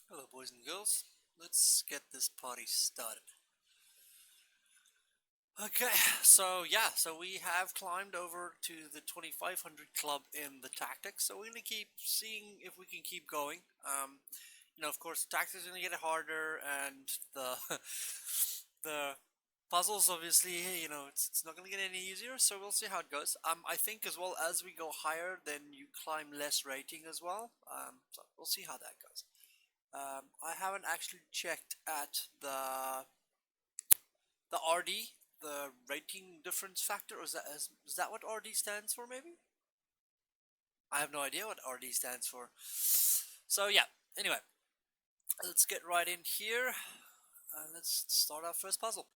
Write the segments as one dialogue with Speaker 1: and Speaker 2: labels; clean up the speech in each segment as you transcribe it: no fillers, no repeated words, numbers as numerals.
Speaker 1: Hello, boys and girls. Let's get this party started. Okay, so we have climbed over to the 2500 club in the tactics. So we're gonna keep seeing if we can keep going. Of course, the tactics are gonna get harder, and the the puzzles, obviously, it's not gonna get any easier. So we'll see how it goes. I think as well as we go higher, then you climb less rating as well. So we'll see how that goes. I haven't actually checked at the RD, the rating difference factor, or is that what RD stands for? Maybe I have no idea what RD stands for. So yeah. Anyway, let's get right in here. Let's start our first puzzle.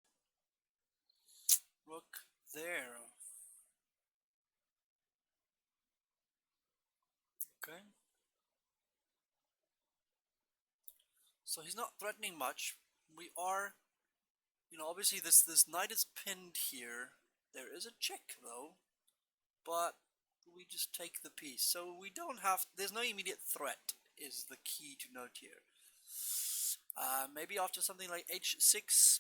Speaker 1: Rook there. Okay. So he's not threatening much. We are, obviously this knight is pinned here. There is a check though, but we just take the piece. So we don't have, there's no immediate threat, is the key to note here. Maybe after something like h6.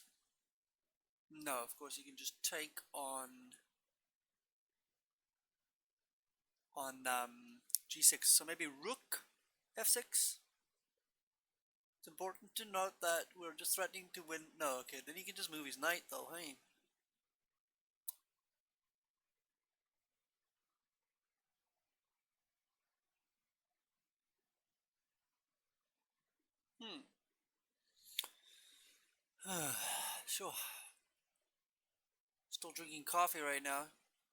Speaker 1: No, of course you can just take on g6. So maybe rook f6. It's important to note that we're just threatening to win. No, okay, then he can just move his knight though, hey. Hmm. Sure. Still drinking coffee right now.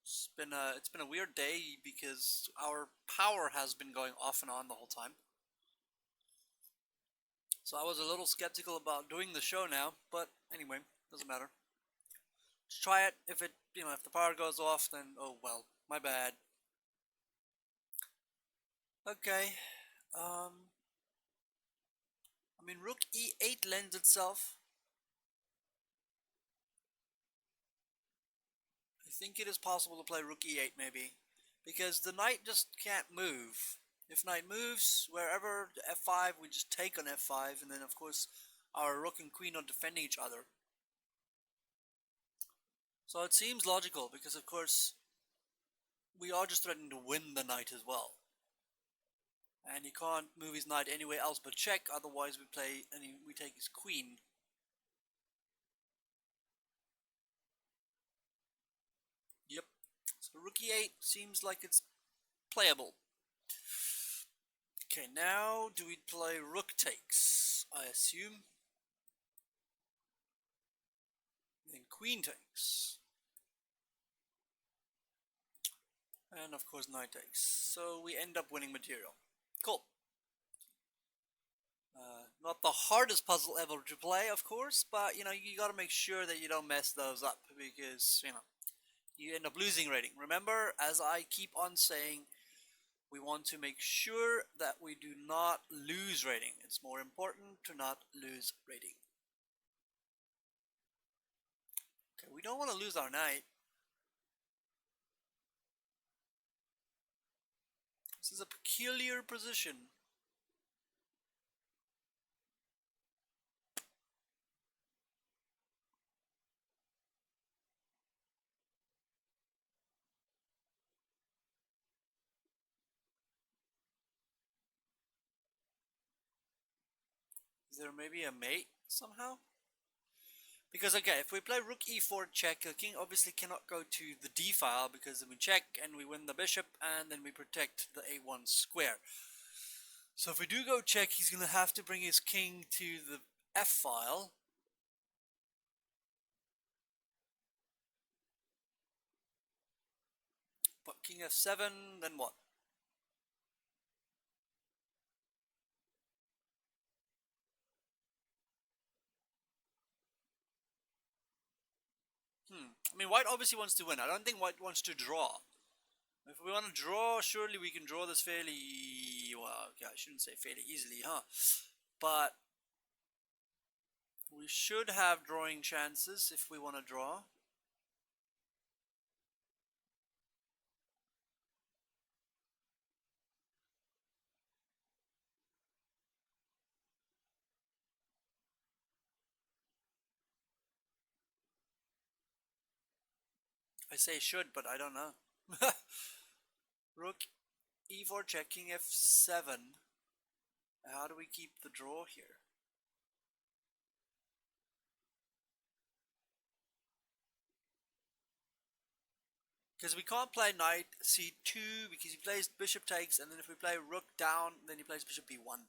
Speaker 1: It's been a weird day because our power has been going off and on the whole time. So I was a little skeptical about doing the show now, but anyway, doesn't matter. Just try it. If the power goes off, then oh well, my bad. Okay. Um, I mean, Rook E8 lends itself. I think it is possible to play Rook E8 maybe, because the knight just can't move. If knight moves wherever F5, we just take on F5, and then of course our Rook and Queen are defending each other. So it seems logical because of course we are just threatening to win the knight as well. And he can't move his knight anywhere else but check, otherwise we play and we take his queen. Yep. So rook e8 seems like it's playable. Okay, now do we play rook takes, I assume. Then queen takes. And of course knight takes. So we end up winning material. Cool. Not the hardest puzzle ever to play, of course, but you gotta make sure that you don't mess those up because, you end up losing rating. Remember, as I keep on saying, we want to make sure that we do not lose rating. It's more important to not lose rating. Okay, we don't want to lose our knight. This is a peculiar position. Is there maybe a mate somehow? Because okay, if we play rook e4 check, the king obviously cannot go to the d file because then we check and we win the bishop and then we protect the a1 square. So if we do go check, he's going to have to bring his king to the f file. But king f7, then what? I mean, white obviously wants to win. I don't think white wants to draw. If we want to draw, surely we can draw this fairly, well, okay, I shouldn't say fairly easily, huh? But we should have drawing chances if we want to draw. say should, but I don't know. Rook e4 check, king f7. How do we keep the draw here? Because we can't play knight c2 because he plays bishop takes, and then if we play rook down, then he plays bishop b1.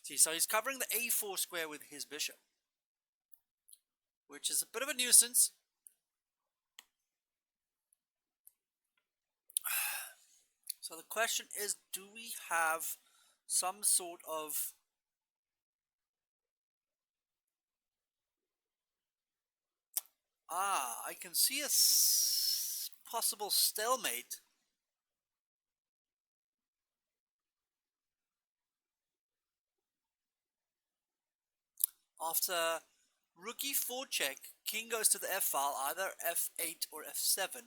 Speaker 1: See, so he's covering the a4 square with his bishop, which is a bit of a nuisance. So the question is, do we have some sort of I can see a possible stalemate. After rook e4 check, king goes to the f file, either f8 or f7.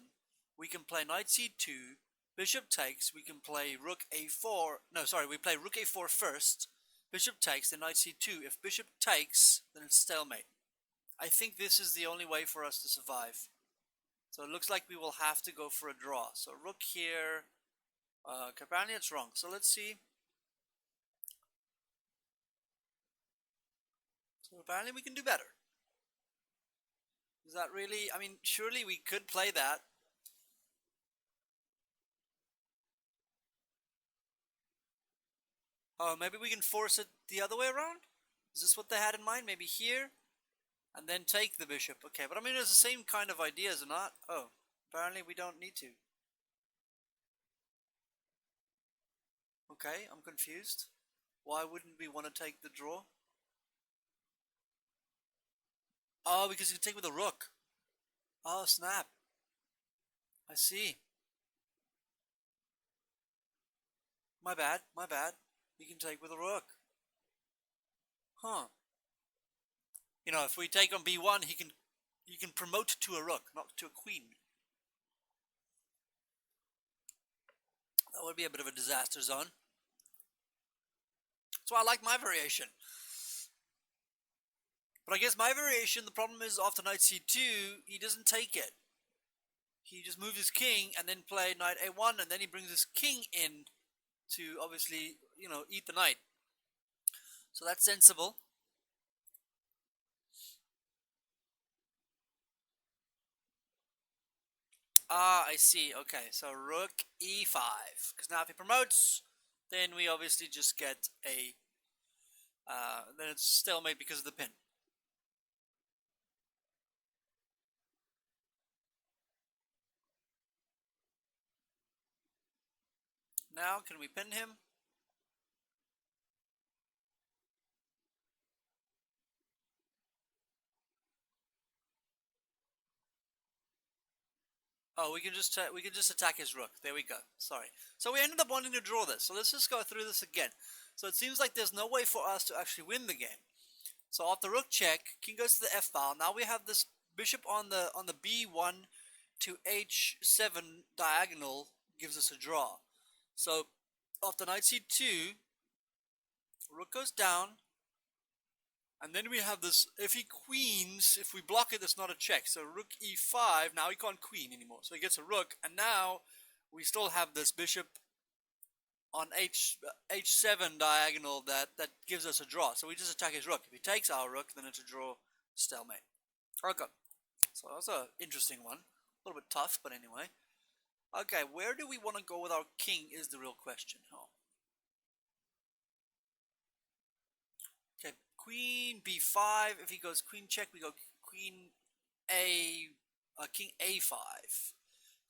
Speaker 1: We can play knight c2, bishop takes, we can play rook a4, no sorry, we play rook a4 first, bishop takes, then knight c2. If bishop takes, then it's stalemate. I think this is the only way for us to survive. So it looks like we will have to go for a draw. So rook here, apparently it's wrong. So let's see. So apparently we can do better. Is that really, I mean, surely we could play that. Oh, maybe we can force it the other way around? Is this what they had in mind? Maybe here? And then take the bishop. Okay, but I mean, it's the same kind of idea, is it not? Oh, apparently we don't need to. Okay, I'm confused. Why wouldn't we want to take the draw? Oh, because you can take with a rook. Oh, snap. I see. My bad, my bad. You can take with a rook. Huh. You know, if we take on b1, you can promote to a rook, not to a queen. That would be a bit of a disaster zone. So I like my variation. But I guess my variation, the problem is after knight c2, he doesn't take it. He just moves his king and then play knight a1, and then he brings his king in to obviously, you know, eat the knight. So that's sensible. Ah, I see. Okay, so rook e5. Because now if he promotes, then we obviously just get a... then it's stalemate because of the pin. Now, can we pin him? Oh, we can just attack his rook. There we go. Sorry. So we ended up wanting to draw this. So let's just go through this again. So it seems like there's no way for us to actually win the game. So after rook check, king goes to the f file. Now we have this bishop on the b1 to h7 diagonal gives us a draw. So after knight c2, rook goes down, and then we have this, if he queens, if we block it, it's not a check. So rook e5, now he can't queen anymore. So he gets a rook, and now we still have this bishop on h7 diagonal that gives us a draw. So we just attack his rook. If he takes our rook, then it's a draw, stalemate. Okay, so that's an interesting one. A little bit tough, but anyway. Okay, where do we want to go with our king is the real question. Oh. Okay, queen b5. If he goes queen check, we go queen a, king a5.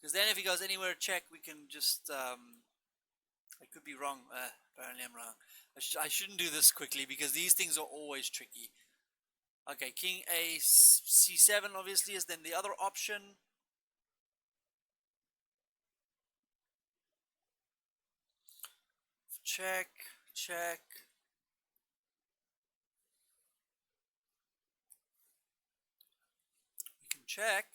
Speaker 1: Because then if he goes anywhere check, we can just, I could be wrong. Apparently I'm wrong. I shouldn't do this quickly because these things are always tricky. Okay, king a c7 obviously is then the other option. Check, check. We can check.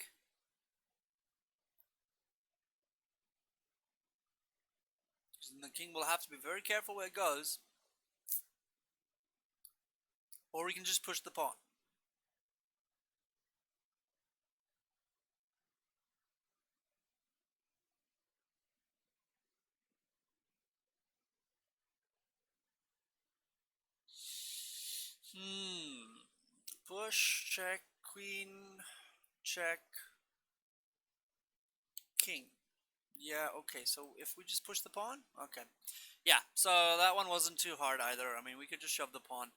Speaker 1: And the king will have to be very careful where it goes. Or we can just push the pawn. Hmm. Push, check, queen, check, king. Yeah, okay, so if we just push the pawn? Okay. Yeah, so that one wasn't too hard either. I mean, we could just shove the pawn.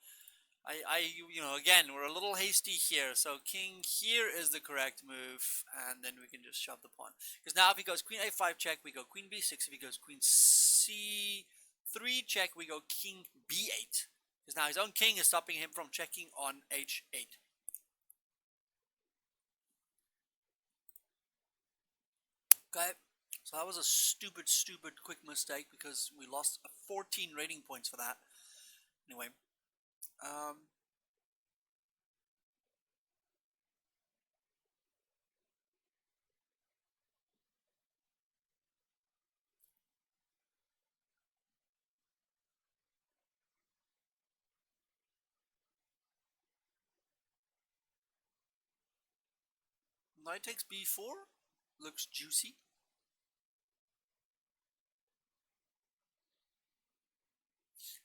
Speaker 1: Again, we're a little hasty here. So king here is the correct move, and then we can just shove the pawn. Because now if he goes queen a5 check, we go queen b6. If he goes queen c3 check, we go king b8. Because now his own king is stopping him from checking on h8. Okay, so that was a stupid, stupid quick mistake because we lost 14 rating points for that. Anyway, um, knight takes b4 looks juicy.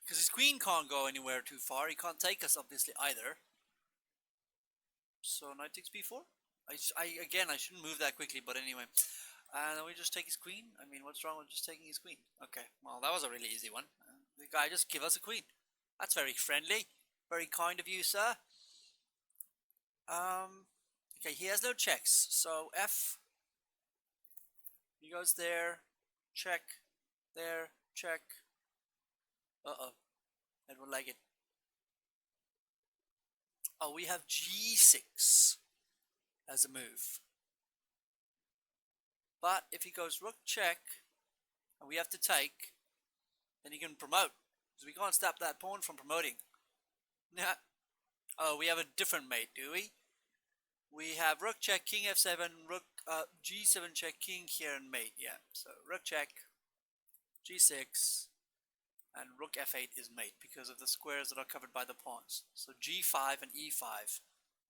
Speaker 1: Because his queen can't go anywhere too far. He can't take us, obviously, either. So knight takes b4. Again, I shouldn't move that quickly, but anyway. And we just take his queen. I mean, what's wrong with just taking his queen? Okay, well, that was a really easy one. The guy just give us a queen. That's very friendly. Very kind of you, sir. Okay, he has no checks. So f, he goes there, check, there, check. Uh-oh, I don't like it. Oh, we have g6 as a move. But if he goes rook check, and we have to take, then he can promote. Because we can't stop that pawn from promoting. Nah. Oh, we have a different mate, do we? We have rook check, king f7, rook g7 check, king here, and mate. Yeah, so rook check, g6, and rook f8 is mate because of the squares that are covered by the pawns. So g5 and e5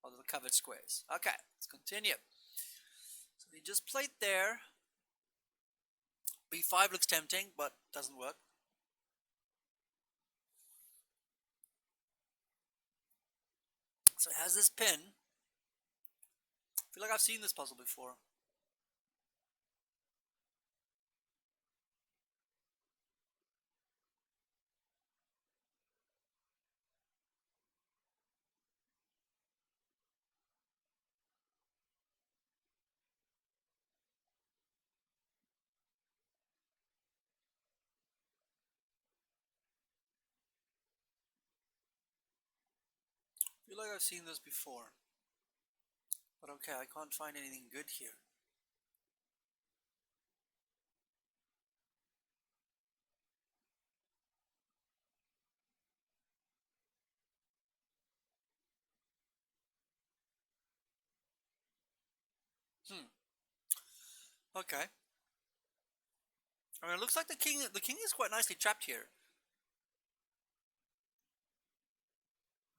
Speaker 1: are the covered squares. Okay, let's continue. So he just played there. b5 looks tempting, but doesn't work. So it has this pin. I feel like I've seen this puzzle before. I feel like I've seen this before. But okay, I can't find anything good here. Okay. I mean, it looks like the king is quite nicely trapped here.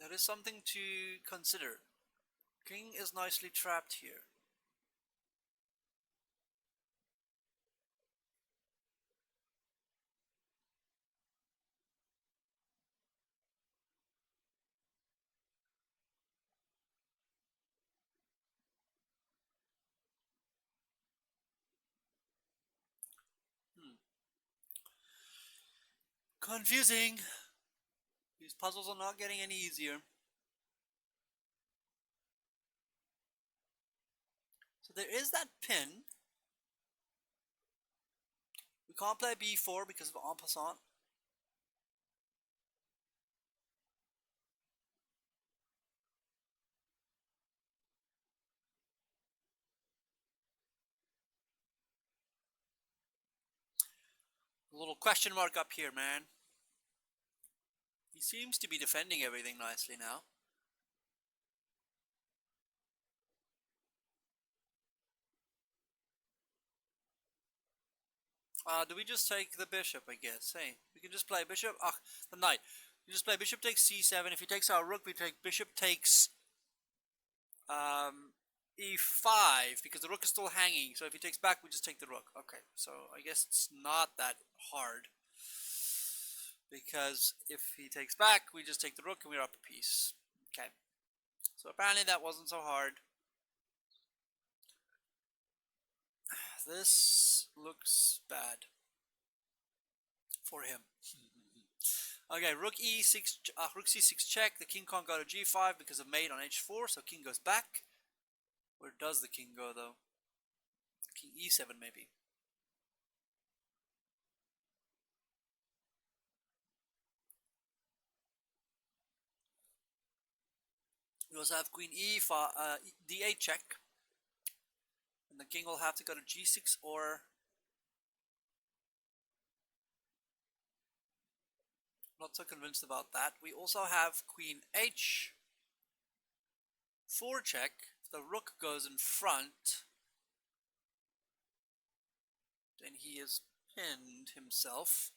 Speaker 1: That is something to consider. King is nicely trapped here. Hmm. Confusing. These puzzles are not getting any easier. So there is that pin. We can't play b4 because of en passant. A little question mark up here, man. He seems to be defending everything nicely now. Do we just take the bishop, I guess? Hey, we can just play bishop. Ah, the knight. We just play bishop takes c7. If he takes our rook, we take bishop takes e5 because the rook is still hanging. So if he takes back, we just take the rook. Okay, so I guess it's not that hard. because if he takes back, we just take the rook and we're up a piece. Okay, so apparently that wasn't so hard. This looks bad for him. Okay, rook e6, rook c6 check. The king can't go to g5 because of mate on h4, so king goes back. Where does the king go though? King e7 maybe. We also have queen e5, d8 check, and the king will have to go to g6 or. Not so convinced about that. We also have queen h4 check. If the rook goes in front, then he is pinned himself.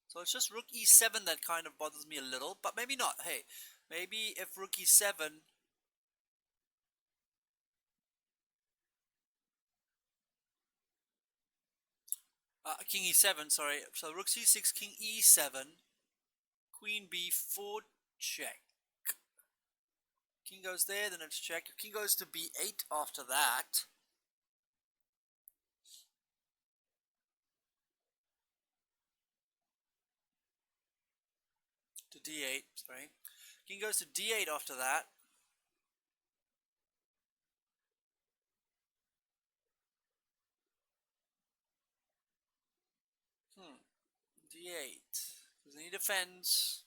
Speaker 1: So it's just rook e7 that kind of bothers me a little, but maybe not. Hey, maybe if rook e7... king e7, sorry. So rook c6, king e7, queen b4 check. King goes there, then it's check. King goes to b8 after that. To d8, sorry. King goes to d8 after that. D8. Because then he defends.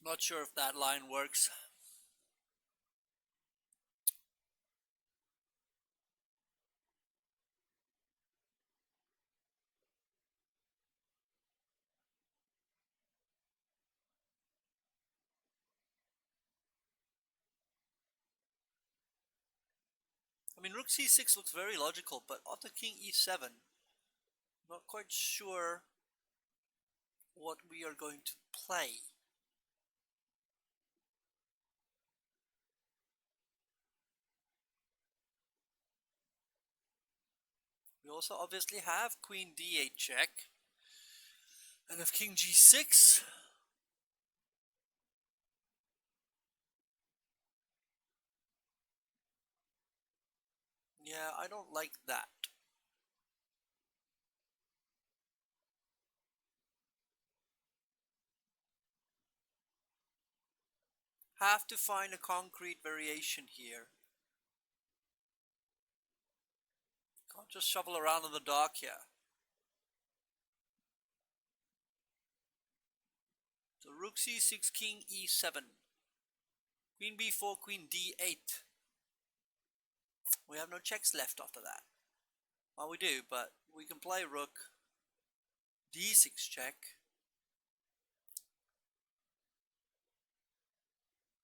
Speaker 1: Not sure if that line works. I mean, rook c6 looks very logical, but after king e7, not quite sure what we are going to play. We also obviously have queen d8 check. And if king g6... Yeah, I don't like that. Have to find a concrete variation here. Can't just shovel around in the dark here. So rook c6, king e7. Queen b4, queen d8. We have no checks left after that. Well, we do, but we can play rook d6 check.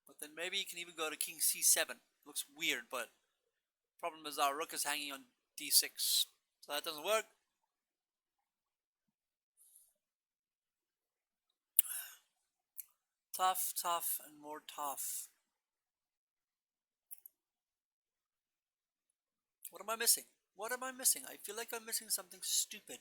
Speaker 1: But then maybe you can even go to king c7. Looks weird, but problem is our rook is hanging on d6. So that doesn't work. Tough, tough, and more tough. What am I missing? What am I missing? I feel like I'm missing something stupid.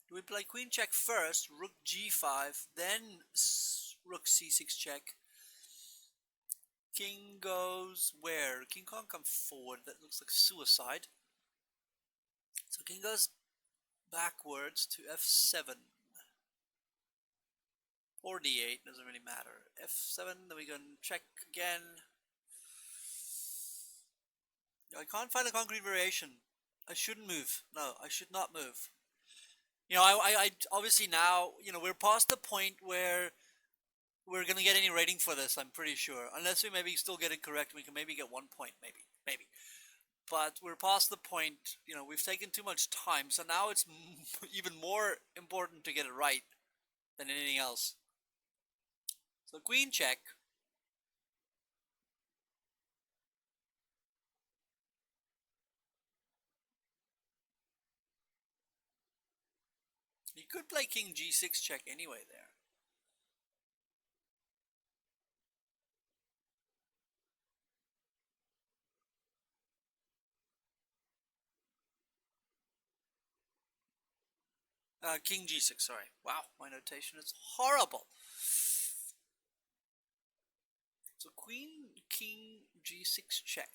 Speaker 1: Do we play queen check first, rook g5, then rook c6 check? King goes where? King can't come forward. That looks like suicide. So king goes backwards to f7. Or d8, doesn't really matter. f7, then we can check again. I can't find a concrete variation. I shouldn't move. No, I should not move. You know, I obviously now, you know, we're past the point where we're gonna get any rating for this. I'm pretty sure, unless we maybe still get it correct, we can maybe get 1 point, maybe. But we're past the point. You know, we've taken too much time, so now it's even more important to get it right than anything else. So queen check. could play king g6 check anyway there. King g6, sorry. Wow, my notation is horrible. So queen, king g6 check.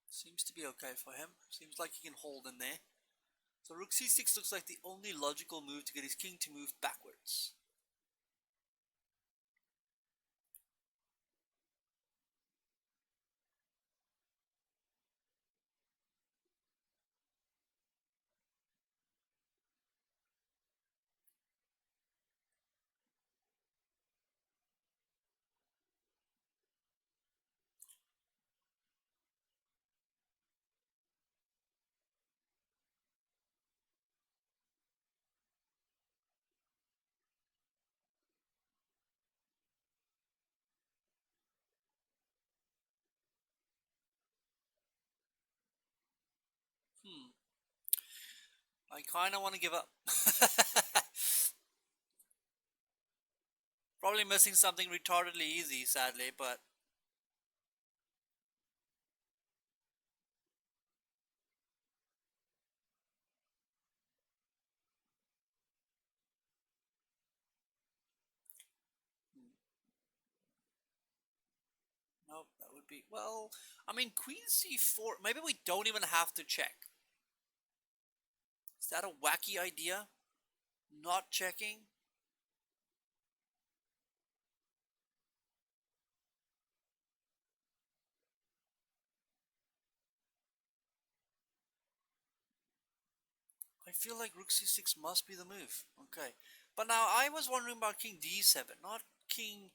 Speaker 1: Seems to be okay for him. Seems like he can hold in there. So rook c6 looks like the only logical move to get his king to move backwards. I kind of want to give up. Probably missing something retardedly easy, sadly, but nope, that would be, well, I mean, queen c4, maybe we don't even have to check. Is that a wacky idea? Not checking? I feel like rook c6 must be the move. Okay. But now I was wondering about king d7, not king...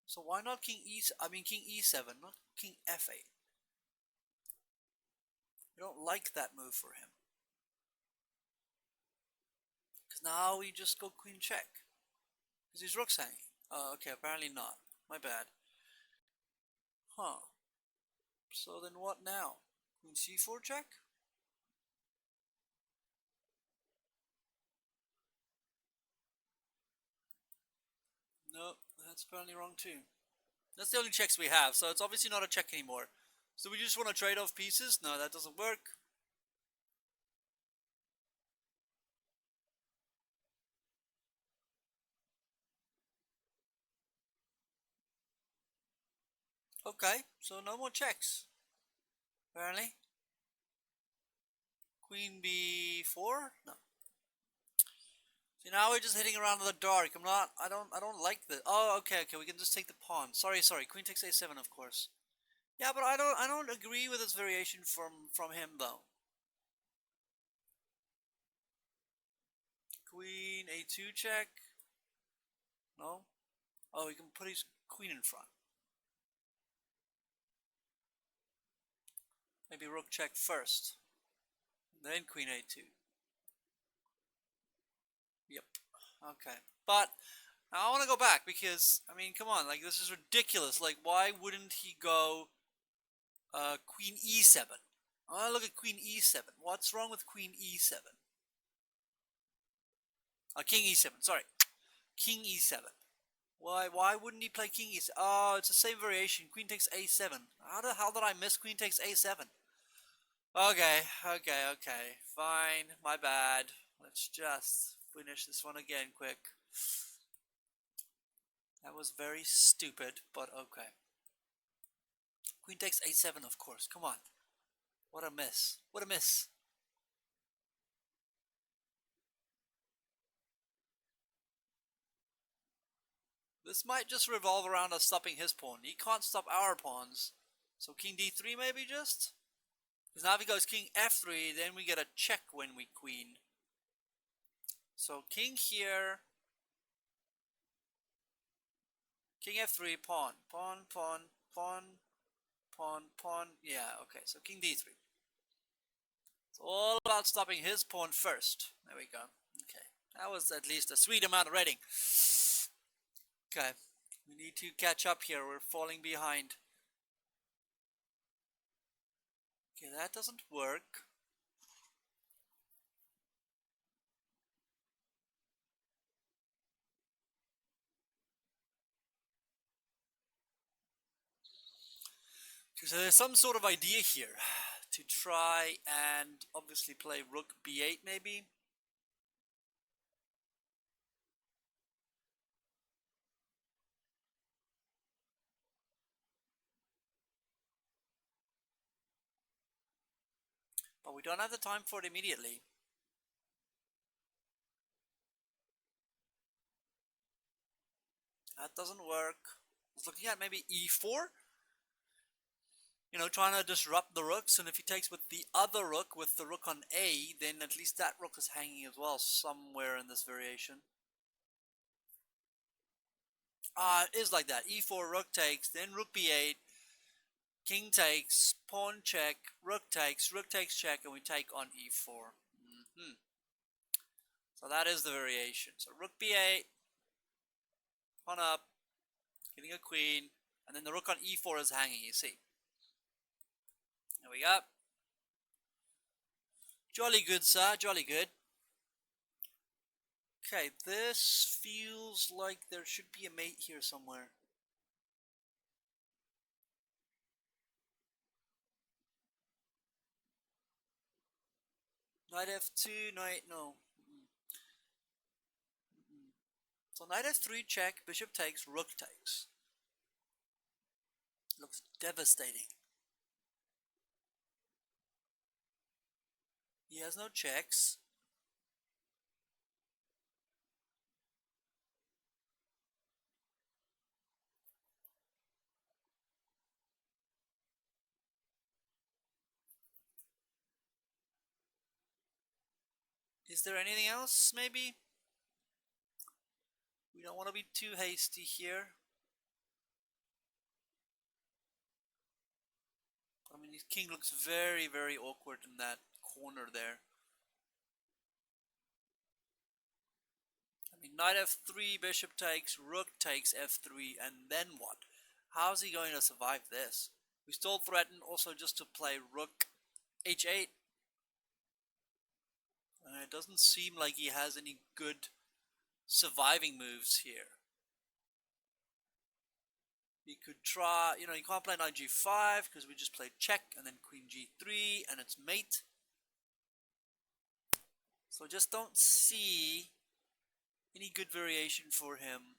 Speaker 1: So why not king king e7, not king f8? I don't like that move for him. Because now we just go queen check. Because his rook's hanging. Oh, okay, apparently not. My bad. Huh. So then what now? Queen c4 check? No, that's apparently wrong too. That's the only checks we have, so it's obviously not a check anymore. So we just want to trade off pieces? No, that doesn't work. Okay, so no more checks. Apparently. Queen b4? No. See, now we're just hitting around in the dark. I don't like this. Oh, okay, we can just take the pawn. Sorry. Queen takes a7, of course. Yeah, but I don't agree with this variation from him, though. Queen a2 check. No? Oh, he can put his queen in front. Maybe rook check first. Then queen a2. Yep. Okay. But now I want to go back because, I mean, come on. Like, this is ridiculous. Like, why wouldn't he go queen e7? I want to look at queen e7. What's wrong with queen e7? King e7. Sorry. King e7. Why wouldn't he play king e7? Oh, it's the same variation. Queen takes a7. How the hell did I miss queen takes a7? Okay. Fine. My bad. Let's just finish this one again quick. That was very stupid, but okay. Queen takes a7, of course. Come on. What a miss. What a miss. This might just revolve around us stopping his pawn. He can't stop our pawns. So king d3 maybe just? Because now if he goes king f3, then we get a check when we queen. So king here. King f3, pawn. Pawn. Yeah, okay. So king d3. It's all about stopping his pawn first. There we go. Okay. That was at least a sweet amount of rating. Okay. We need to catch up here. We're falling behind. Okay, that doesn't work. So there's some sort of idea here to try and obviously play rook b8 maybe. But we don't have the time for it immediately. That doesn't work. I was looking at maybe e4. You know, trying to disrupt the rooks, and if he takes with the other rook, with the rook on a, then at least that rook is hanging as well somewhere in this variation. It is like that. e4, rook takes, then rook b8, king takes, pawn check, rook takes check, and we take on e4. So that is the variation. So rook b8, pawn up, getting a queen, and then the rook on e4 is hanging, you see. There we go. Jolly good, sir, jolly good. Okay, this feels like there should be a mate here somewhere. Knight f2, knight, no. So knight f3 check, bishop takes, rook takes. Looks devastating. He has no checks. Is there anything else, maybe? We don't want to be too hasty here. I mean, his king looks very, very awkward in that corner there. I mean, knight f3, bishop takes, rook takes f3, and then what? How's he going to survive this? We still threaten also just to play rook h8. It doesn't seem like he has any good surviving moves here. He could try, you know, you can't play knight g5 because we just played check and then queen g3 and it's mate. So I just don't see any good variation for him.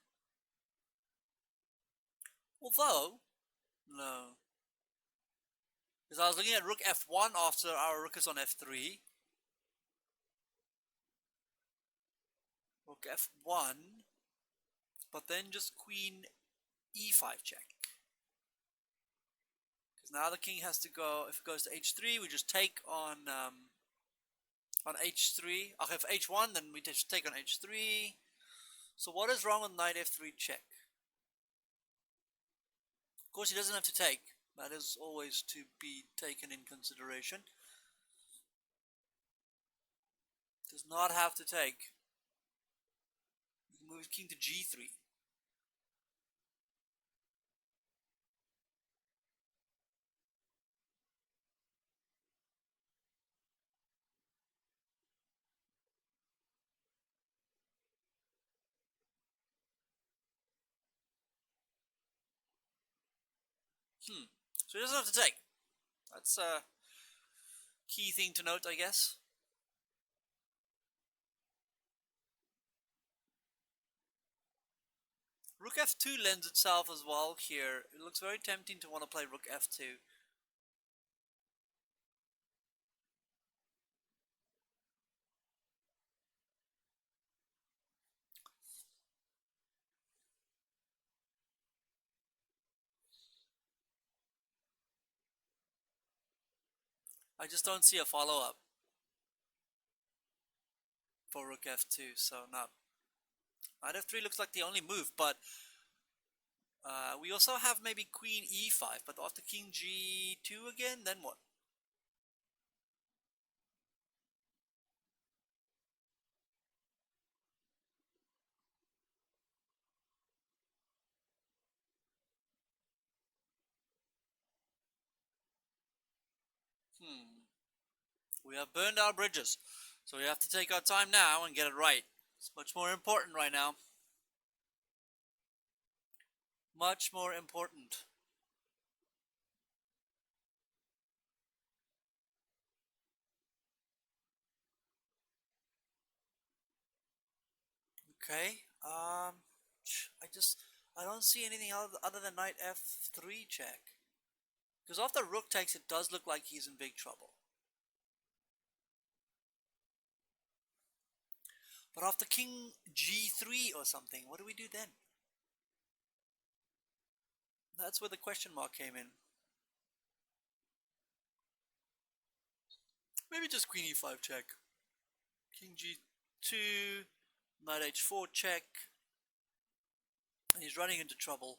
Speaker 1: Although, no. Because I was looking at rook f1 after our rook is on f3. Rook f1. But then just queen e5 check. Because now the king has to go, if it goes to h3, we just take on h3. If h1, then we just take on h3. So what is wrong with knight f3 check? Of course, he doesn't have to take. That is always to be taken in consideration. Does not have to take. You can move king to g3. So he doesn't have to take. That's a key thing to note, I guess. Rook f2 lends itself as well here. It looks very tempting to want to play rook f2. I just don't see a follow-up for rook f2, so no. Knight f3 looks like the only move, but we also have maybe queen e5, but after king g2 again, then what? We have burned our bridges, so we have to take our time now and get it right. It's much more important right now. Much more important. Okay. I don't see anything other than knight f3 check. Because after rook takes, it does look like he's in big trouble. But after king g3 or something, what do we do then? That's where the question mark came in. Maybe just queen e5 check. King g2, knight h4 check. And he's running into trouble.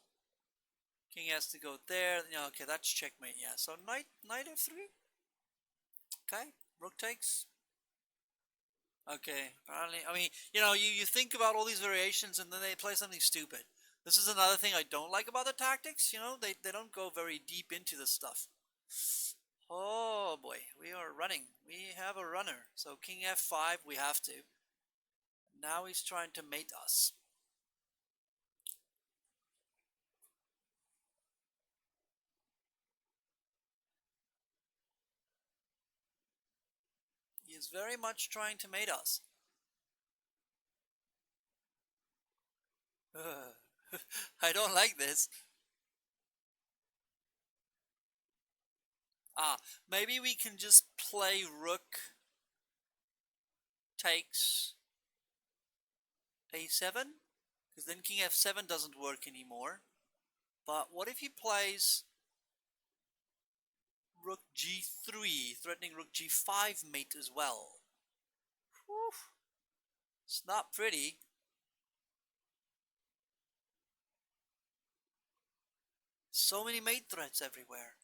Speaker 1: King has to go there. Yeah, okay, that's checkmate. Yeah, so knight f3. Okay, rook takes. Okay, apparently, I mean, you think about all these variations and then they play something stupid. This is another thing I don't like about the tactics, they don't go very deep into this stuff. Oh boy, we are running. We have a runner. So king f5, we have to. Now he's trying to mate us. He is very much trying to mate us. I don't like this. Maybe we can just play rook takes a7, because then king f7 doesn't work anymore. But what if he plays rook g3, threatening rook g5 mate as well? Whew. It's not pretty. So many mate threats everywhere.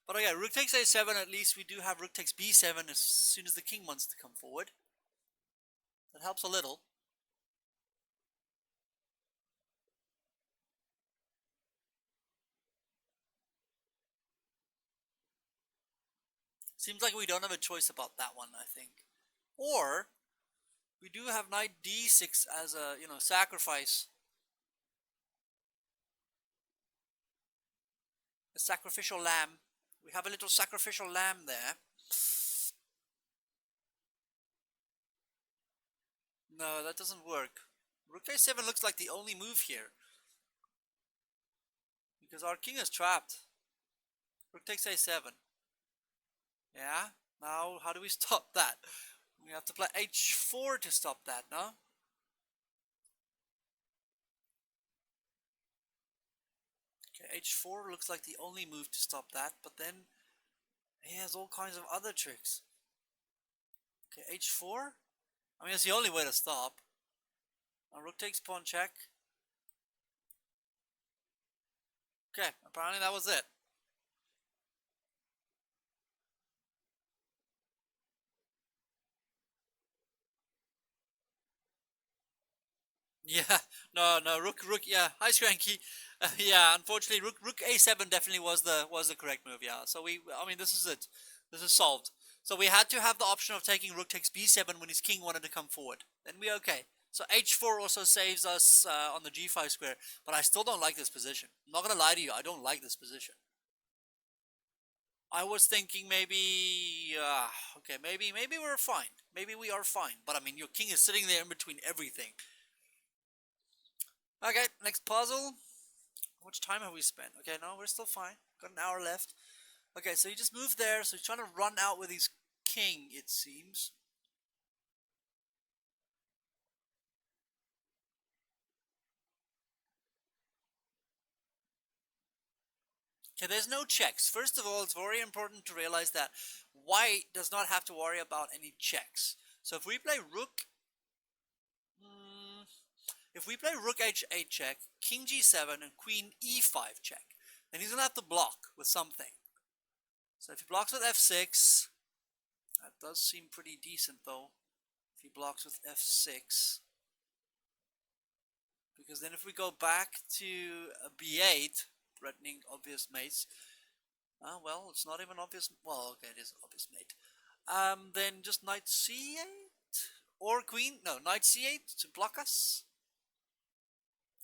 Speaker 1: But okay, rook takes a7, at least we do have rook takes b7 as soon as the king wants to come forward. That helps a little. Seems like we don't have a choice about that one, I think. Or, we do have knight d6 as a, sacrifice. A sacrificial lamb. We have a little sacrificial lamb there. No, that doesn't work. Rook a7 looks like the only move here. Because our king is trapped. Rook takes a7. Yeah? Now, how do we stop that? We have to play h4 to stop that, no? Okay, h4 looks like the only move to stop that, but then he has all kinds of other tricks. Okay, h4? I mean, it's the only way to stop. Now, rook takes pawn check. Okay, apparently that was it. Yeah, no, rook, yeah. Hi, Scranky. Yeah, unfortunately, rook a7 definitely was the correct move. Yeah, so I mean, this is it. This is solved. So we had to have the option of taking rook takes b7 when his king wanted to come forward. Then we're okay. So h4 also saves us on the g5 square, but I still don't like this position. I'm not gonna lie to you, I don't like this position. I was thinking maybe, okay, maybe we're fine. Maybe we are fine. But I mean, your king is sitting there in between everything. Okay, next puzzle. How much time have we spent? Okay, no, we're still fine. Got an hour left. Okay, so he just moved there, so he's trying to run out with his king, it seems. Okay, there's no checks. First of all, it's very important to realize that white does not have to worry about any checks. So if we play rook, if we play rook h8 check, king g7, and queen e5 check, then he's gonna have to block with something. So if he blocks with f6, that does seem pretty decent though. If he blocks with f6, because then if we go back to b8, threatening obvious mates, well, it's not even obvious. Well, okay, it is obvious mate. Then just knight c8 or queen. No, knight c8 to block us.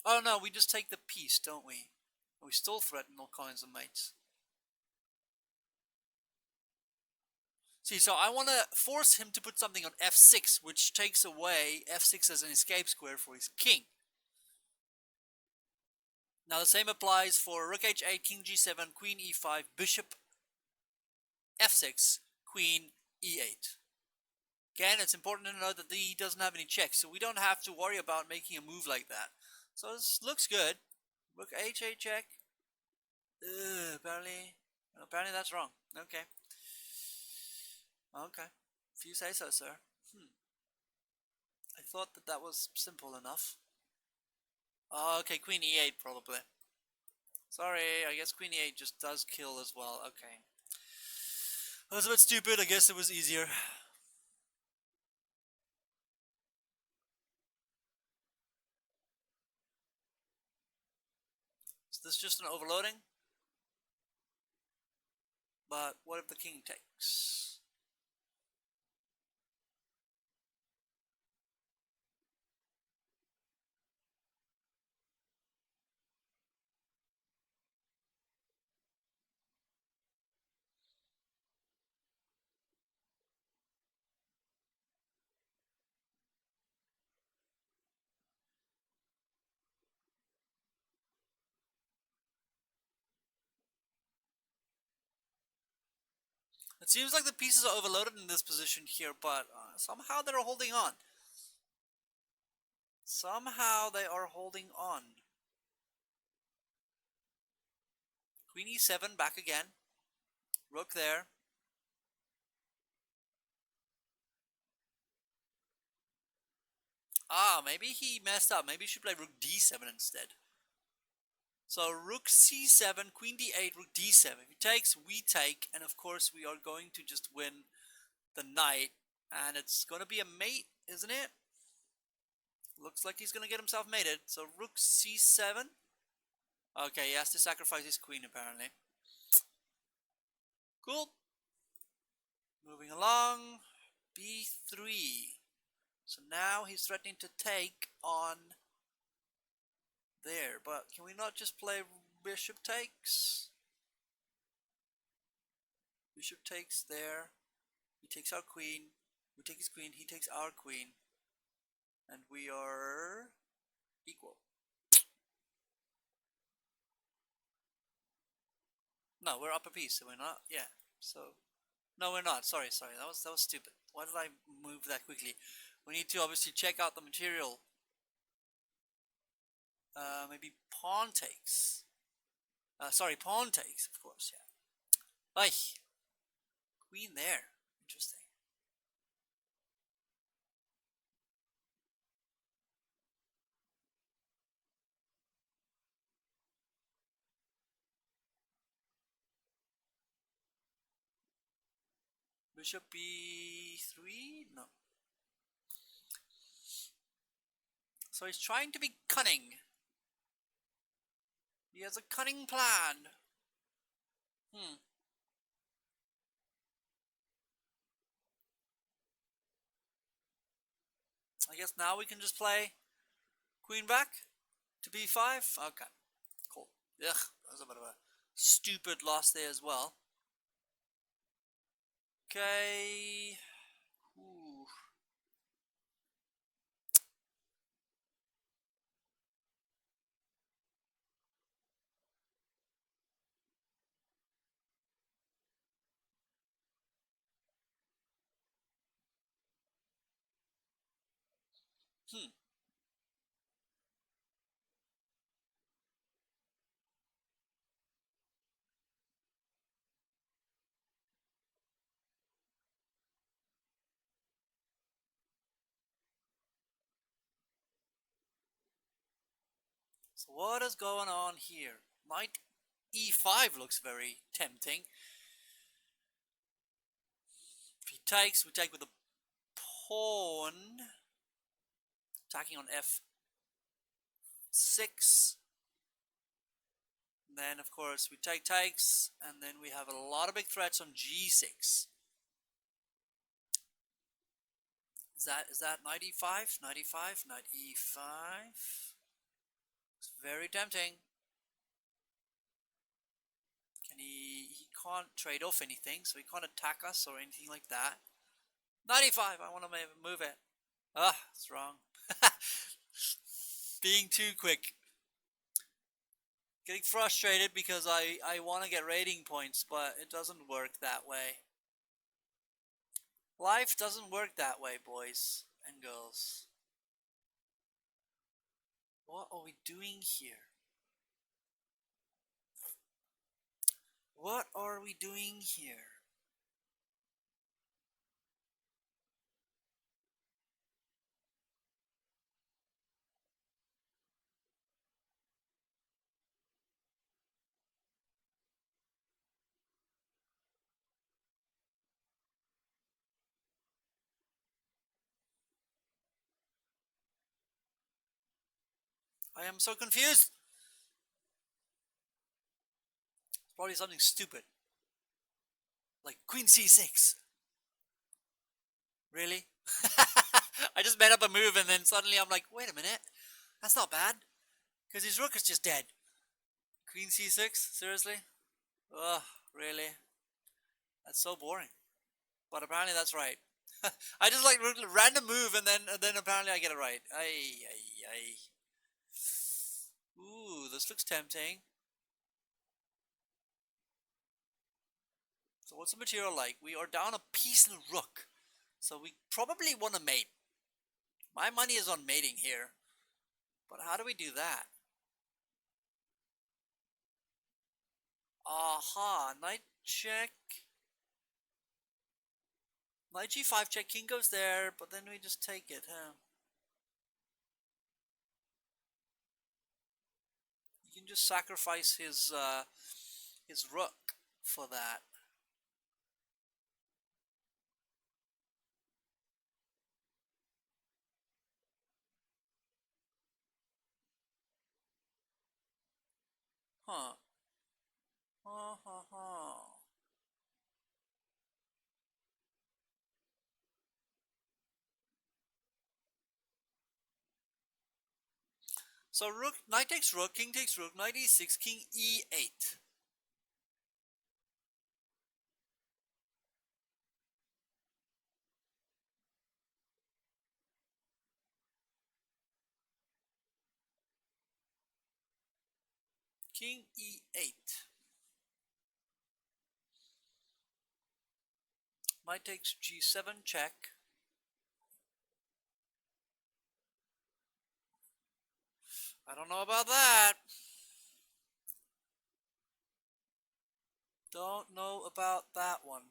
Speaker 1: Oh no, we just take the piece, don't we? We still threaten all kinds of mates. See, so I want to force him to put something on f6, which takes away f6 as an escape square for his king. Now the same applies for rook h8, king g7, queen e5, bishop f6, queen e8. Again, it's important to note that he doesn't have any checks, so we don't have to worry about making a move like that. So this looks good. Rook h8 check. Apparently that's wrong. Okay. Okay. If you say so, sir. I thought that was simple enough. Oh, okay, queen e8 probably. Sorry, I guess queen e8 just does kill as well. Okay. That was a bit stupid. I guess it was easier. Is this just an overloading? But what if the king takes? It seems like the pieces are overloaded in this position here, but somehow they're holding on. Somehow they are holding on. Queen e7 back again. Rook there. Ah, maybe he messed up. Maybe he should play rook d7 instead. So rook c7, queen d8, rook d7. If he takes, we take, and of course we are going to just win the knight. And it's going to be a mate, isn't it? Looks like he's going to get himself mated. So rook c7. Okay, he has to sacrifice his queen apparently. Cool. Moving along. b3. So now he's threatening to take on there. But can we not just play bishop takes? Bishop takes there. He takes our queen. We take his queen. He takes our queen. And we are equal. No, we're up a piece, so we're not. Yeah. So no, we're not. Sorry. That was stupid. Why did I move that quickly? We need to obviously check out the material. Maybe pawn takes. Sorry, pawn takes, of course. Yeah. Ay, queen there. Interesting. Bishop b3? No. So he's trying to be cunning. He has a cunning plan. I guess now we can just play queen back to b5. Okay, cool. Ugh, that was a bit of a stupid loss there as well. Okay. Ooh. So what is going on here? Knight e5 looks very tempting. If he takes, we take with a pawn. Attacking on f6. Then, of course, we take takes, and then we have a lot of big threats on g6. Is that knight e5? Knight e5? Knight e5? It's very tempting. And he can't trade off anything, so he can't attack us or anything like that. 95, I want to move it. Ah, it's wrong. Being too quick. Getting frustrated because I want to get rating points, but it doesn't work that way. Life doesn't work that way, boys and girls. What are we doing here? What are we doing here? I am so confused. It's probably something stupid. Like Queen C6. Really? I just made up a move and then suddenly I'm like, wait a minute. That's not bad. Because his rook is just dead. Queen C6? Seriously? Ugh, really? That's so boring. But apparently that's right. I just like random move and then apparently I get it right. Ay, ay, ay. Ooh, this looks tempting. So what's the material like? We are down a piece and a rook. So we probably want to mate. My money is on mating here. But how do we do that? Aha, knight check. Knight g5 check, king goes there, but then we just take it, huh? You can just sacrifice his rook for that. Huh. Ha ha ha. So rook, knight takes rook, king takes rook, knight e6, king e8. King e8. Knight takes g7 check. I don't know about that. Don't know about that one.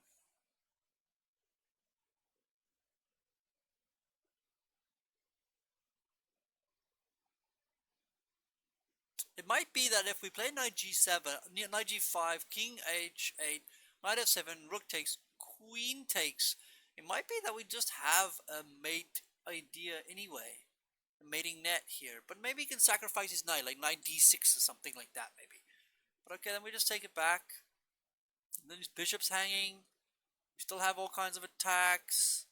Speaker 1: It might be that if we play knight g7, knight g5, king h8, knight f7, rook takes, queen takes, it might be that we just have a mate idea anyway. A mating net here. But maybe he can sacrifice his knight, like knight d6 or something like that maybe. But okay, then we just take it back. And then his bishop's hanging. We still have all kinds of attacks.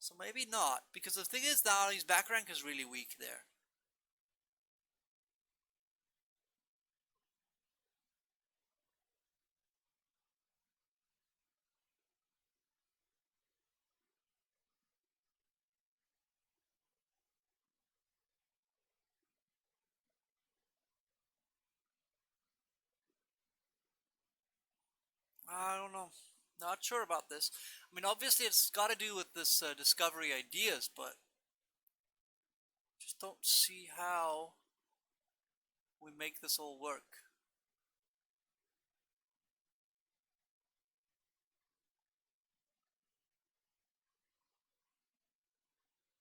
Speaker 1: So maybe not. Because the thing is now his back rank is really weak there. I don't know. Not sure about this. I mean, obviously it's got to do with this discovery ideas, but just don't see how we make this all work.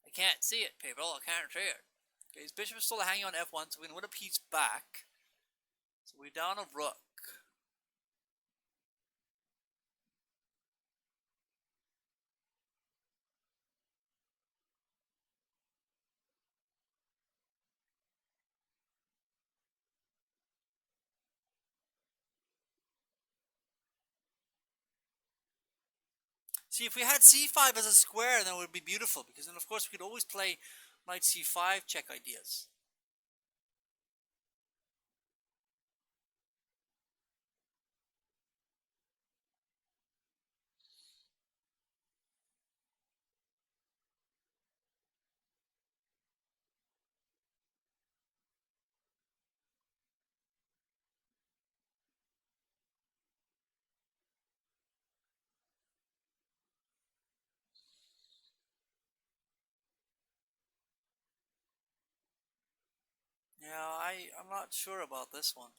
Speaker 1: I can't see it, people. I can't see it. Okay, his bishop is still hanging on f1, so we're going to win a piece back. So we're down a rook. See, if we had c5 as a square, then it would be beautiful, because then of course we could always play knight c5 check ideas. Yeah, I'm not sure about this one.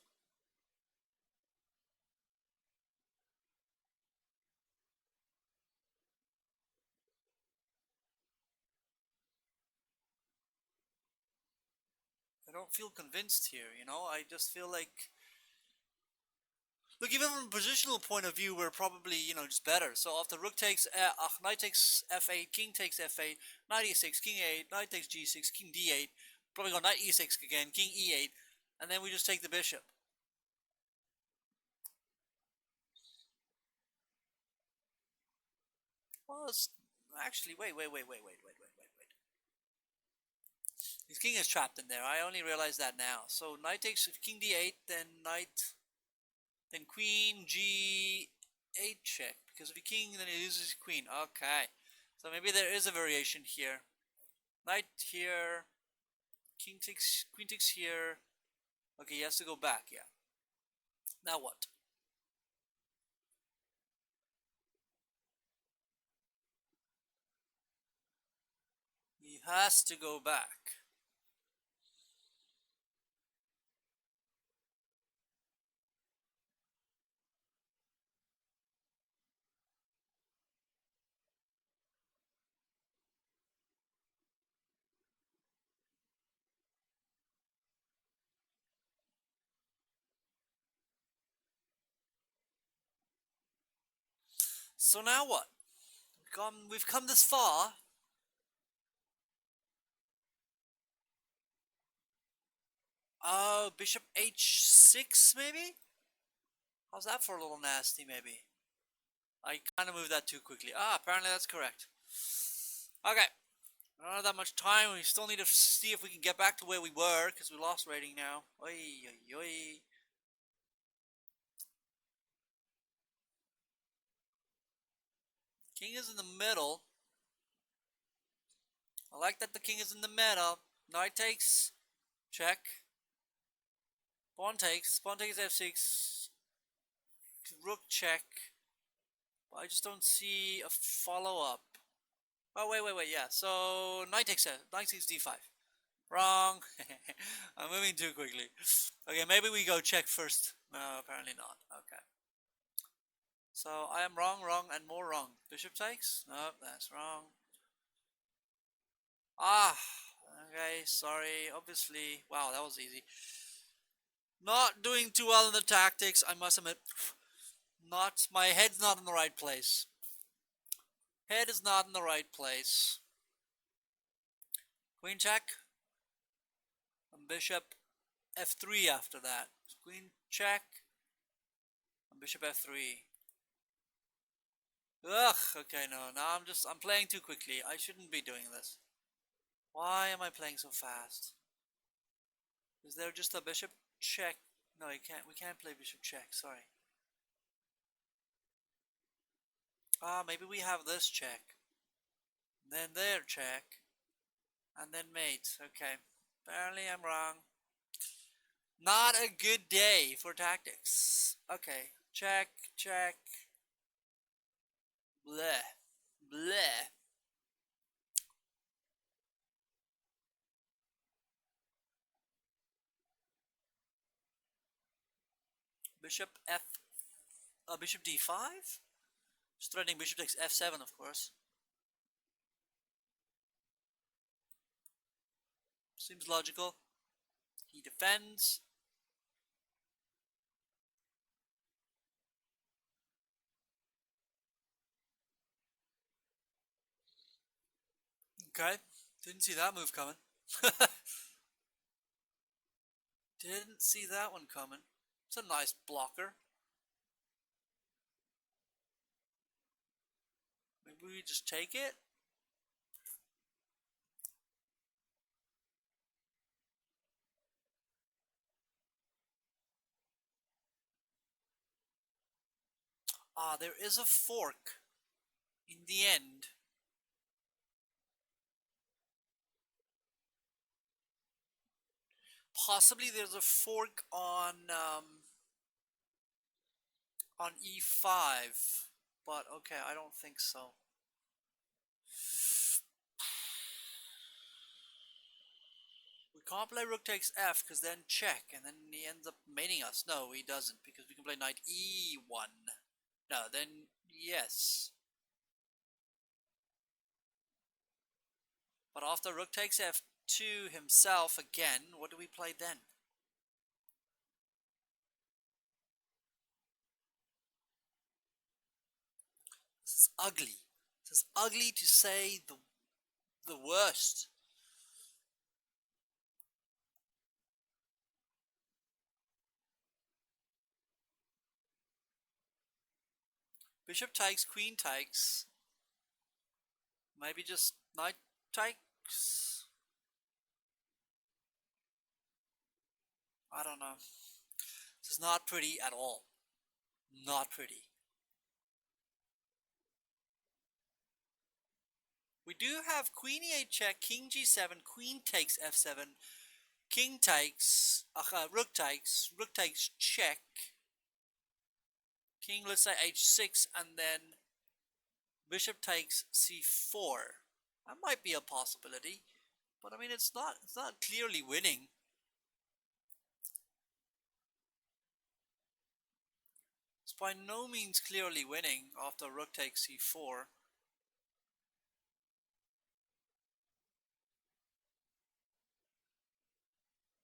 Speaker 1: I don't feel convinced here, you know? I just feel like, look, even from a positional point of view, we're probably, you know, just better. So after rook takes, knight takes f8, king takes f8, knight e6, king a8, knight takes g6, king d8, probably go knight e6 again, king e8, and then we just take the bishop. Well, it's actually, wait. His king is trapped in there. I only realized that now. So knight takes king d8, then knight, then queen g8 check. Because if the king, then he loses his queen. Okay. So maybe there is a variation here. Knight here, king takes, queen takes here. Okay, he has to go back, yeah. Now what? He has to go back. So now what? We've come this far. Bishop h6 maybe? How's that for a little nasty maybe? I kind of moved that too quickly. Ah, apparently that's correct. Okay. I don't have that much time. We still need to see if we can get back to where we were, because we lost rating now. Oi, oi, oi. King is in the middle. I like that the king is in the middle. Knight takes. Check. Pawn takes. Pawn takes f6. Rook check. But I just don't see a follow-up. Oh, wait, yeah. So, knight takes d5. Wrong. I'm moving too quickly. Okay, maybe we go check first. No, apparently not. Okay. So, I am wrong, and more wrong. Bishop takes? No, that's wrong. Ah, okay, sorry. Obviously, wow, that was easy. Not doing too well in the tactics, I must admit. Not, my head's not in the right place. Head is not in the right place. Queen check. And bishop f3 after that. Queen check. And bishop f3. Ugh, okay, no, now I'm playing too quickly. I shouldn't be doing this. Why am I playing so fast? Is there just a bishop check? No, we can't play bishop check, sorry. Ah, maybe we have this check. Then there check. And then mate. Okay. Apparently I'm wrong. Not a good day for tactics. Okay. Check, check. Bleh. Bleh. Bishop F. Bishop D5? Just threatening bishop takes F7, of course. Seems logical. He defends. Okay. Didn't see that move coming. Didn't see that one coming. It's a nice blocker. Maybe we just take it? Ah, there is a fork in the end. Possibly there's a fork on e5, but okay, I don't think so. We can't play rook takes f because then check, and then he ends up mating us. No, he doesn't, because we can play knight e1. No, then yes. But after rook takes f2 himself again, what do we play then? This is ugly. This is ugly to say the worst. Bishop takes, queen takes. Maybe just knight takes. I don't know. This is not pretty at all. Not pretty. We do have queen e8 check, king g7, queen takes f7, king takes, rook takes check, king, let's say h6, and then bishop takes c4. That might be a possibility, but I mean it's not clearly winning. It's by no means clearly winning after rook takes c4.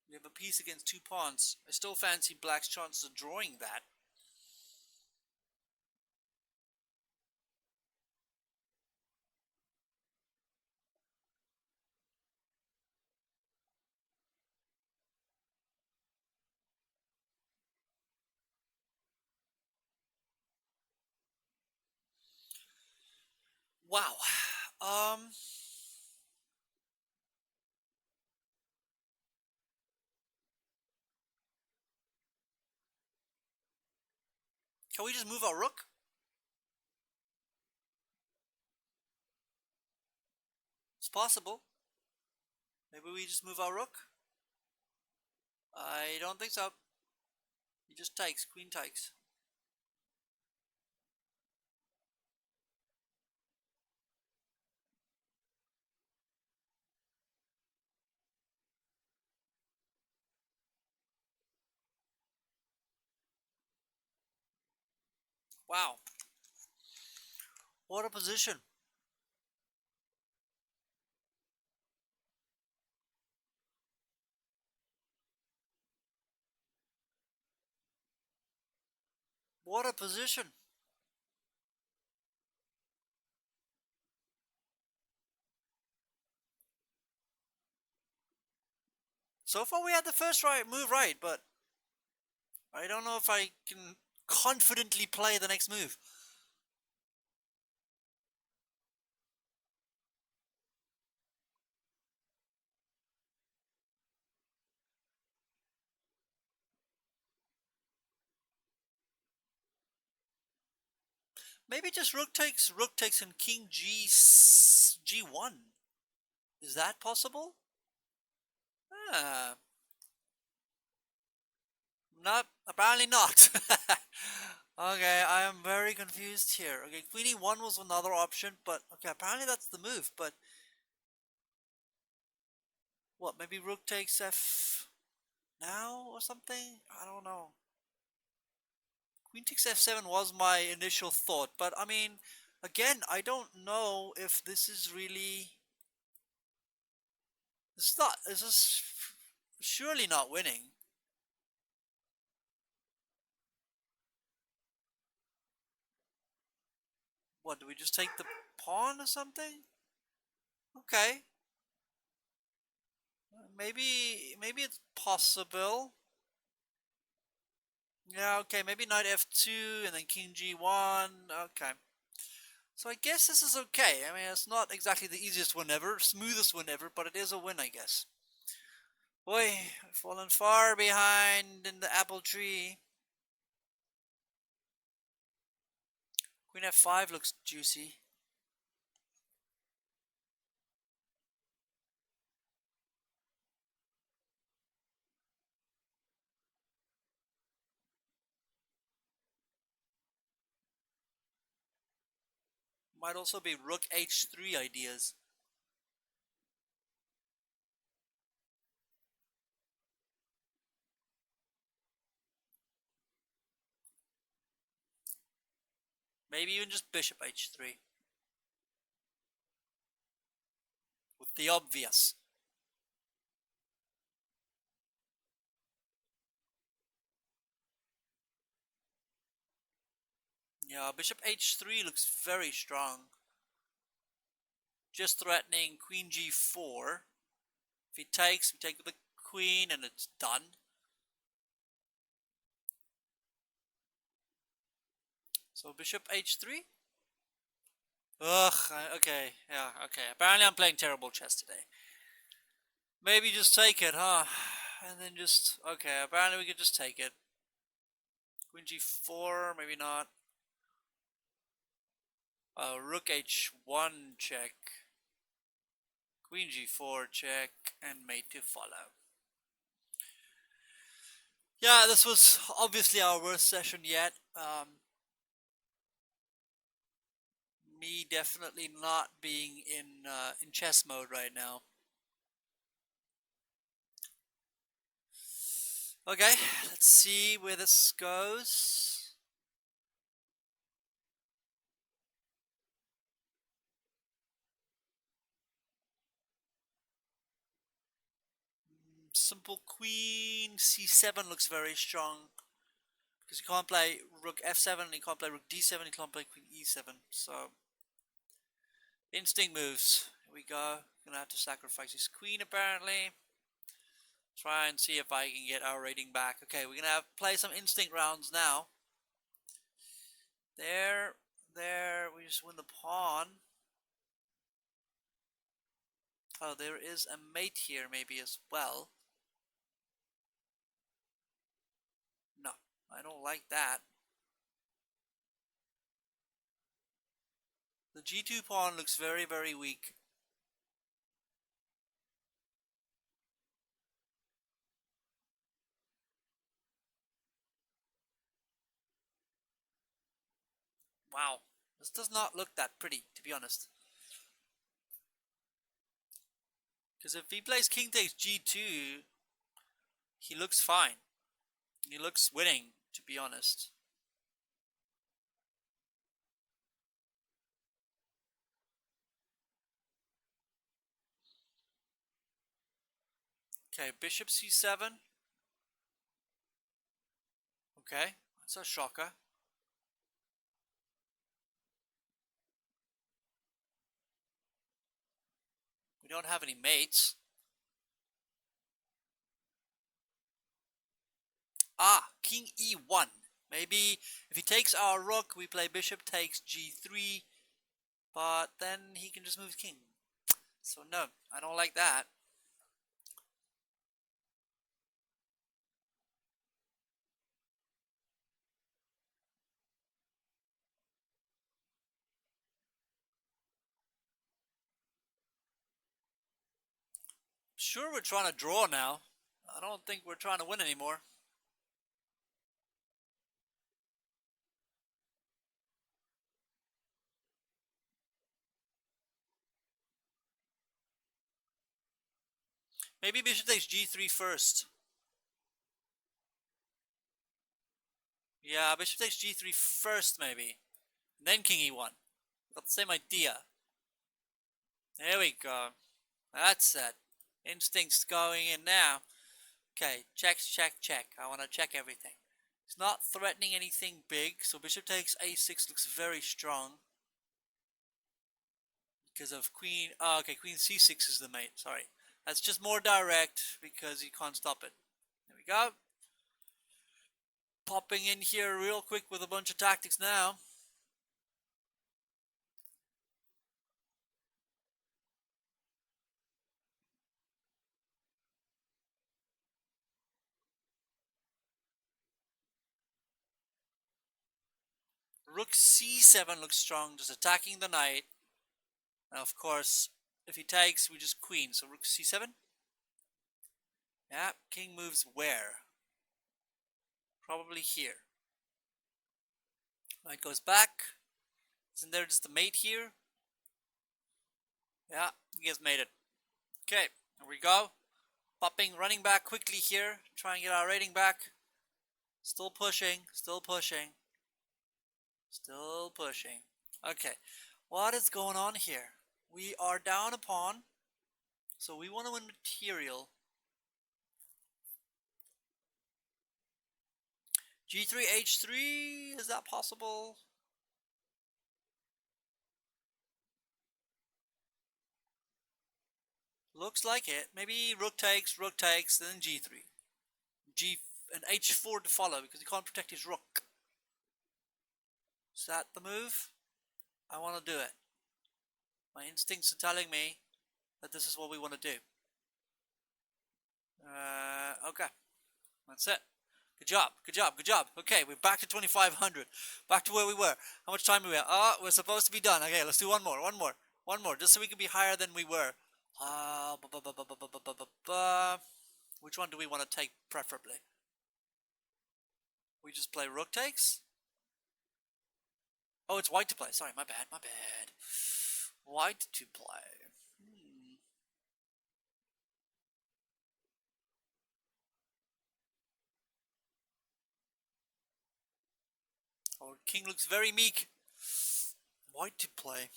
Speaker 1: We have a piece against 2 pawns. I still fancy black's chances of drawing that. Wow. Can we just move our rook? It's possible. Maybe we just move our rook? I don't think so. He just takes, queen takes. Wow. What a position. What a position. So far we had the first move right, but I don't know if I can confidently play the next move. Maybe just rook takes and king g1. Is that possible? Ah, not, apparently not. Okay, I am very confused here. Okay, queen e1 was another option, but okay, apparently that's the move, but what, maybe rook takes f now or something? I don't know. Queen takes f7 was my initial thought, but I mean, again, I don't know if this is really... this is surely not winning. What, do we just take the pawn or something? Okay. Maybe it's possible. Yeah, okay, maybe knight f2 and then king g1. Okay. So I guess this is okay. I mean, it's not exactly the easiest win ever, smoothest win ever, but it is a win, I guess. Boy, I've fallen far behind in the apple tree. Queen f5 looks juicy. Might also be rook h3 ideas. Maybe even just bishop h3. With the obvious. Yeah, bishop h3 looks very strong. Just threatening queen g4. If he takes, we take the queen and it's done. So bishop h3? Ugh, okay, yeah, okay. Apparently I'm playing terrible chess today. Maybe just take it, huh? And then just, okay, apparently we could just take it. Queen g4, maybe not. Rook h1 check. Queen g4 check, and mate to follow. Yeah, this was obviously our worst session yet. Me definitely not being in chess mode right now. Okay, let's see where this goes. Simple queen c7 looks very strong because you can't play rook f7, you can't play rook d7, you can't play queen e7. So instinct moves. Here we go. Gonna have to sacrifice his queen apparently. Try and see if I can get our rating back. Okay, we're gonna play some instinct rounds now. There, we just win the pawn. Oh, there is a mate here maybe as well. No, I don't like that. The g2 pawn looks very, very weak. Wow, this does not look that pretty, to be honest. Because if he plays king takes g2, he looks fine. He looks winning, to be honest. Okay, bishop c7. Okay, that's a shocker. We don't have any mates. Ah, king e1. Maybe if he takes our rook, we play bishop takes g3, but then he can just move his king. So no, I don't like that. Sure, we're trying to draw now. I don't think we're trying to win anymore. Maybe bishop takes g3 first. Yeah, bishop takes g3 first, maybe. And then king e1. Got the same idea. There we go. That's it. Instinct's going in now. Okay, checks, check, check. I want to check everything. It's not threatening anything big, so bishop takes a6 looks very strong. Because of queen... Oh, okay, queen c6 is the mate. Sorry. That's just more direct because you can't stop it. There we go. Popping in here real quick with a bunch of tactics now. Rook c7 looks strong, just attacking the knight. And of course, if he takes, we just queen. So rook c7. Yeah, king moves where? Probably here. Knight goes back. Isn't there just a mate here? Yeah, he has made it. Okay, here we go. Popping, running back quickly here. Try and get our rating back. Still pushing, still pushing. Still pushing. Okay. What is going on here? We are down a pawn. So we want to win material. G3, H3, is that possible? Looks like it. Maybe rook takes, then G3. G and H4 to follow because he can't protect his rook. Is that the move? I want to do it. My instincts are telling me that this is what we want to do. Okay. That's it. Good job, good job, good job. Okay, we're back to 2,500. Back to where we were. How much time are we at? Oh, we're supposed to be done. Okay, let's do one more, just so we can be higher than we were. Which one do we want to take preferably? We just play rook takes? Oh, it's white to play. Sorry, my bad, my bad. White to play. Our king looks very meek. White to play.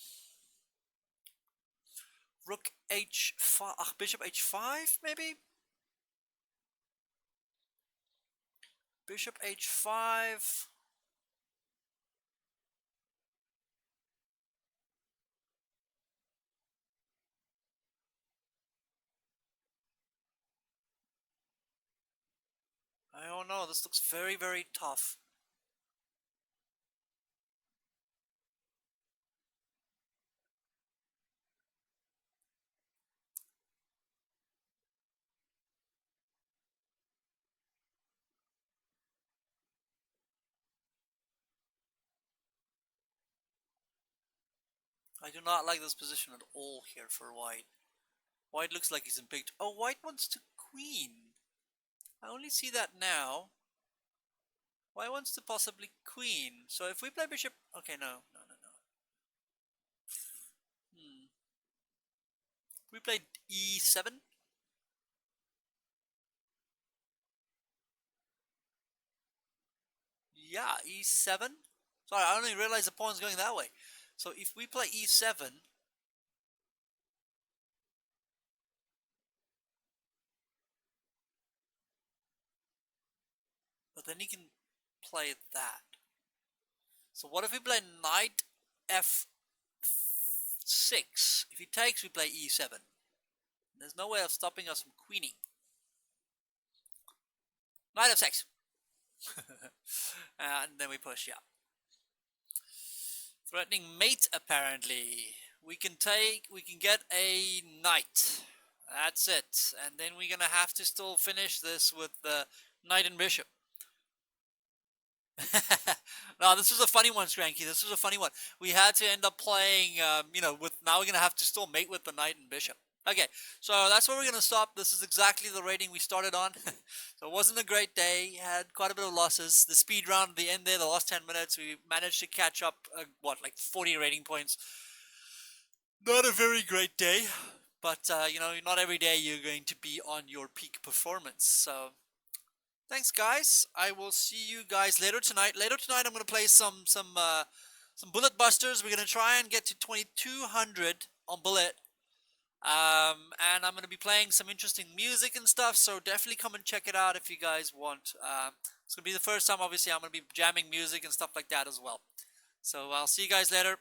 Speaker 1: Rook h5. Bishop h5, maybe? Bishop h5. I don't know. This looks very, very tough. I do not like this position at all here for white. White looks like he's in big... Oh, white wants to queen. I only see that now. White wants to possibly queen. So if we play bishop... Okay, no. We played e7. Yeah, e7. Sorry, I only realized the pawn's going that way. So if we play e7... But then he can play that. So what if we play knight f6? If he takes, we play e7. There's no way of stopping us from queening. Knight f6. And then we push, yeah. Threatening mate, apparently. We can get a knight. That's it. And then we're gonna have to still finish this with the knight and bishop. No, this was a funny one, Scranky. This was a funny one. We had to end up playing, with now we're gonna have to still mate with the knight and bishop. Okay, so that's where we're gonna stop. This is exactly the rating we started on. So it wasn't a great day. Had quite a bit of losses. The speed round at the end there, the last 10 minutes, we managed to catch up. Like 40 rating points. Not a very great day, but not every day you're going to be on your peak performance. So. Thanks, guys. I will see you guys later tonight. Later tonight, I'm gonna play some Bullet Busters. We're gonna try and get to 2,200 on Bullet, and I'm gonna be playing some interesting music and stuff. So definitely come and check it out if you guys want. It's gonna be the first time, obviously, I'm gonna be jamming music and stuff like that as well. So I'll see you guys later.